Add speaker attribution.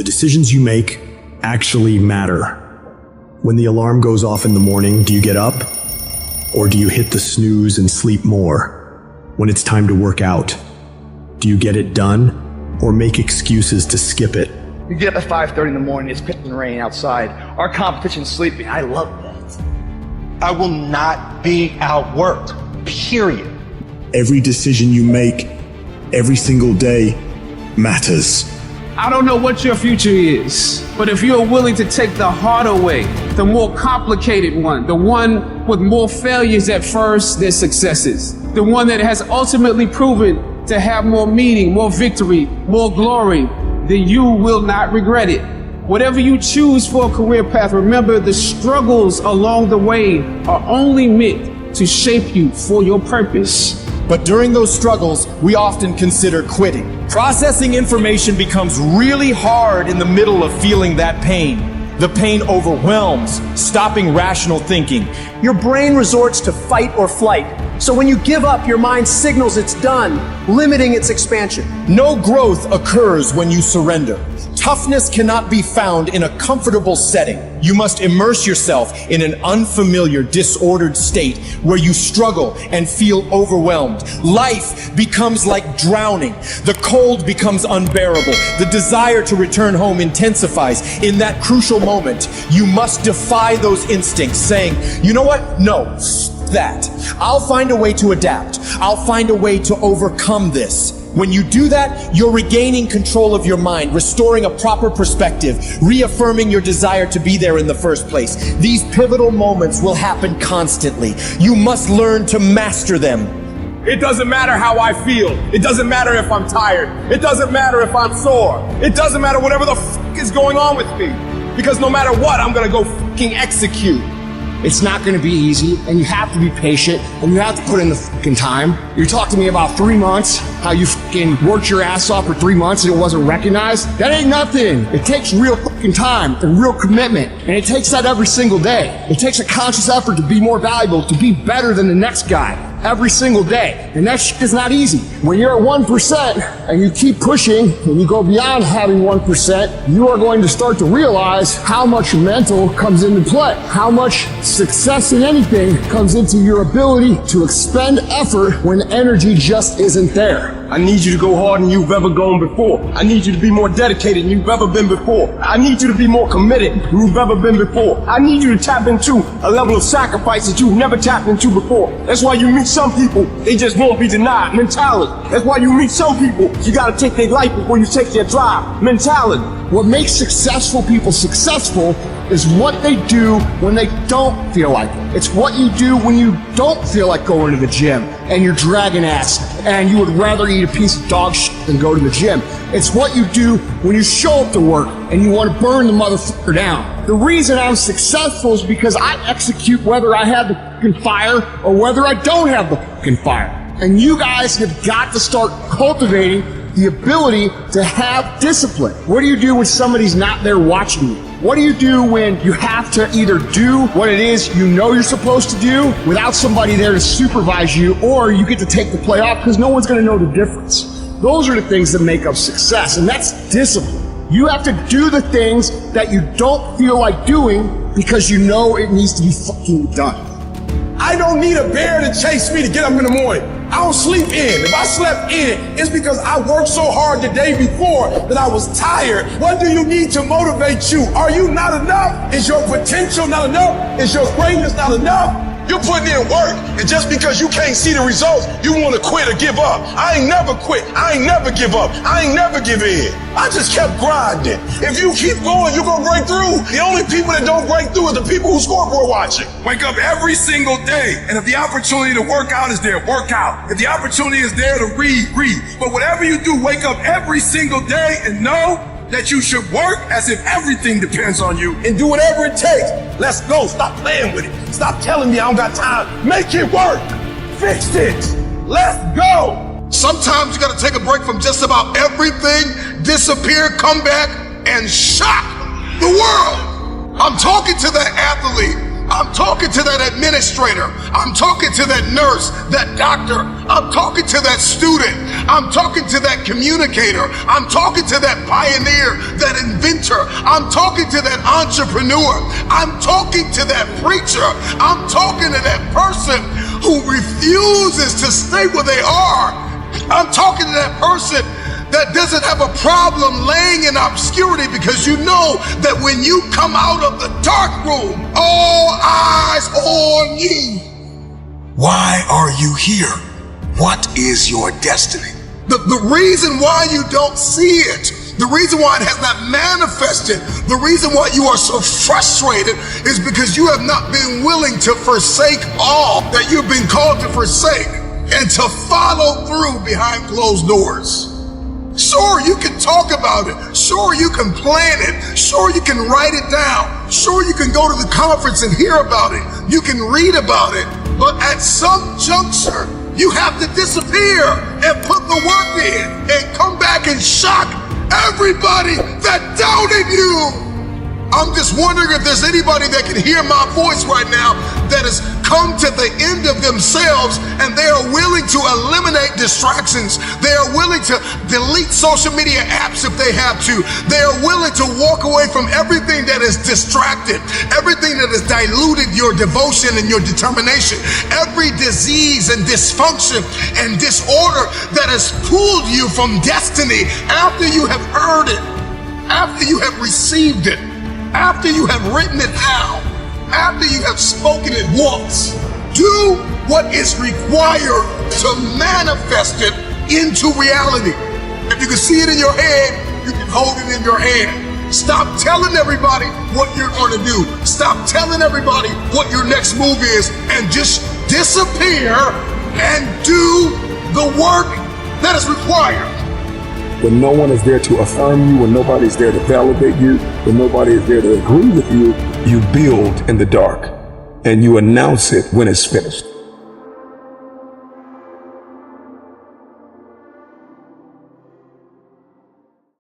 Speaker 1: The decisions you make actually matter. When the alarm goes off in the morning, do you get up? Or do you hit the snooze and sleep more? When it's time to work out, do you get it done or make excuses to skip it?
Speaker 2: You get up at 5:30 in the morning, it's pitching rain outside. Our competition's sleeping. I love that.
Speaker 3: I will not be outworked, period.
Speaker 1: Every decision you make, every single day, matters.
Speaker 4: I don't know what your future is, but if you're willing to take the harder way, the more complicated one, the one with more failures at first than successes, the one that has ultimately proven to have more meaning, more victory, more glory, then you will not regret it. Whatever you choose for a career path, remember the struggles along the way are only meant to shape you for your purpose.
Speaker 5: But during those struggles, we often consider quitting. Processing information becomes really hard in the middle of feeling that pain. The pain overwhelms, stopping rational thinking.
Speaker 6: Your brain resorts to fight or flight. So when you give up, your mind signals it's done, limiting its expansion.
Speaker 5: No growth occurs when you surrender. Toughness cannot be found in a comfortable setting. You must immerse yourself in an unfamiliar, disordered state where you struggle and feel overwhelmed. Life becomes like drowning. The cold becomes unbearable. The desire to return home intensifies. In that crucial moment, you must defy those instincts, saying, you know what? No, that. I'll find a way to adapt. I'll find a way to overcome this. When you do that, you're regaining control of your mind, restoring a proper perspective, reaffirming your desire to be there in the first place. These pivotal moments will happen constantly. You must learn to master them.
Speaker 7: It doesn't matter how I feel. It doesn't matter if I'm tired. It doesn't matter if I'm sore. It doesn't matter whatever the is going on with me. Because no matter what, I'm gonna go execute.
Speaker 8: It's not going to be easy, and you have to be patient, and you have to put in the fucking time. You talked to me about 3 months, how you fucking worked your ass off for 3 months and it wasn't recognized. That ain't nothing. It takes real fucking time and real commitment, and it takes that every single day. It takes a conscious effort to be more valuable, to be better than the next guy every single day, and that shit is not easy. When you're at 1% and you keep pushing and you go beyond having 1%, you are going to start to realize how much mental comes into play, how much success in anything comes into your ability to expend effort when energy just isn't there.
Speaker 7: I need you to go harder than you've ever gone before. I need you to be more dedicated than you've ever been before. I need you to be more committed than you've ever been before. I need you to tap into a level of sacrifice that you've never tapped into before. That's why you meet some people, they just won't be denied mentality. That's why you meet some people, you gotta take their life before you take their drive mentality.
Speaker 8: What makes successful people successful is what they do when they don't feel like it. It's what you do when you don't feel like going to the gym and you're dragging ass and you would rather eat a piece of dog shit than go to the gym. It's what you do when you show up to work and you want to burn the motherfucker down. The reason I'm successful is because I execute whether I have the fucking fire or whether I don't have the fucking fire. And you guys have got to start cultivating the ability to have discipline. What do you do when somebody's not there watching you? What do you do when you have to either do what it is you know you're supposed to do without somebody there to supervise you, or you get to take the play off because no one's going to know the difference? Those are the things that make up success, and that's discipline. You have to do the things that you don't feel like doing because you know it needs to be fucking done.
Speaker 7: I don't need a bear to chase me to get up in the morning. I don't sleep in. If I slept in, it's because I worked so hard the day before that I was tired. What do you need to motivate you? Are you not enough? Is your potential not enough? Is your greatness not enough? You're putting in work, and just because you can't see the results, you want to quit or give up. I ain't never quit. I ain't never give up. I ain't never give in. I just kept grinding. If you keep going, you're going to break through. The only people that don't break through are the people who scoreboard watching. Wake up every single day, and if the opportunity to work out is there, work out. If the opportunity is there to read, read. But whatever you do, wake up every single day and know that you should work as if everything depends on you and do whatever it takes. Let's go. Stop playing with it. Stop telling me I don't got time. Make it work. Fix it. Let's go.
Speaker 9: Sometimes you got to take a break from just about everything, disappear, come back, and shock the world. I'm talking to the athlete. I'm talking to that administrator. I'm talking to that nurse, that doctor. I'm talking to that student. I'm talking to that communicator. I'm talking to that pioneer, that inventor. I'm talking to that entrepreneur. I'm talking to that preacher. I'm talking to that person who refuses to stay where they are. I'm talking to that person that doesn't have a problem laying in obscurity, because you know that when you come out of the dark room, all eyes on you. Why are you here? What is your destiny? The reason why you don't see it, the reason why it has not manifested, the reason why you are so frustrated is because you have not been willing to forsake all that you've been called to forsake and to follow through behind closed doors. Sure, you can talk about it. Sure, you can plan it. Sure, you can write it down. Sure, you can go to the conference and hear about it. You can read about it. But at some juncture, you have to disappear and put the work in and come back and shock everybody that doubted you. I'm just wondering if there's anybody that can hear my voice right now that has come to the end of themselves and they are willing to eliminate distractions. They are willing to delete social media apps if they have to. They are willing to walk away from everything that is distracted, everything that has diluted your devotion and your determination, every disease and dysfunction and disorder that has pulled you from destiny after you have earned it, after you have received it, after you have written it down, after you have spoken it once. Do what is required to manifest it into reality. If you can see it in your head, you can hold it in your hand. Stop telling everybody what you're going to do. Stop telling everybody what your next move is, and just disappear and do the work that is required.
Speaker 10: When no one is there to affirm you, when nobody's there to validate you, when nobody is there to agree with you, you build in the dark and you announce it when it's finished.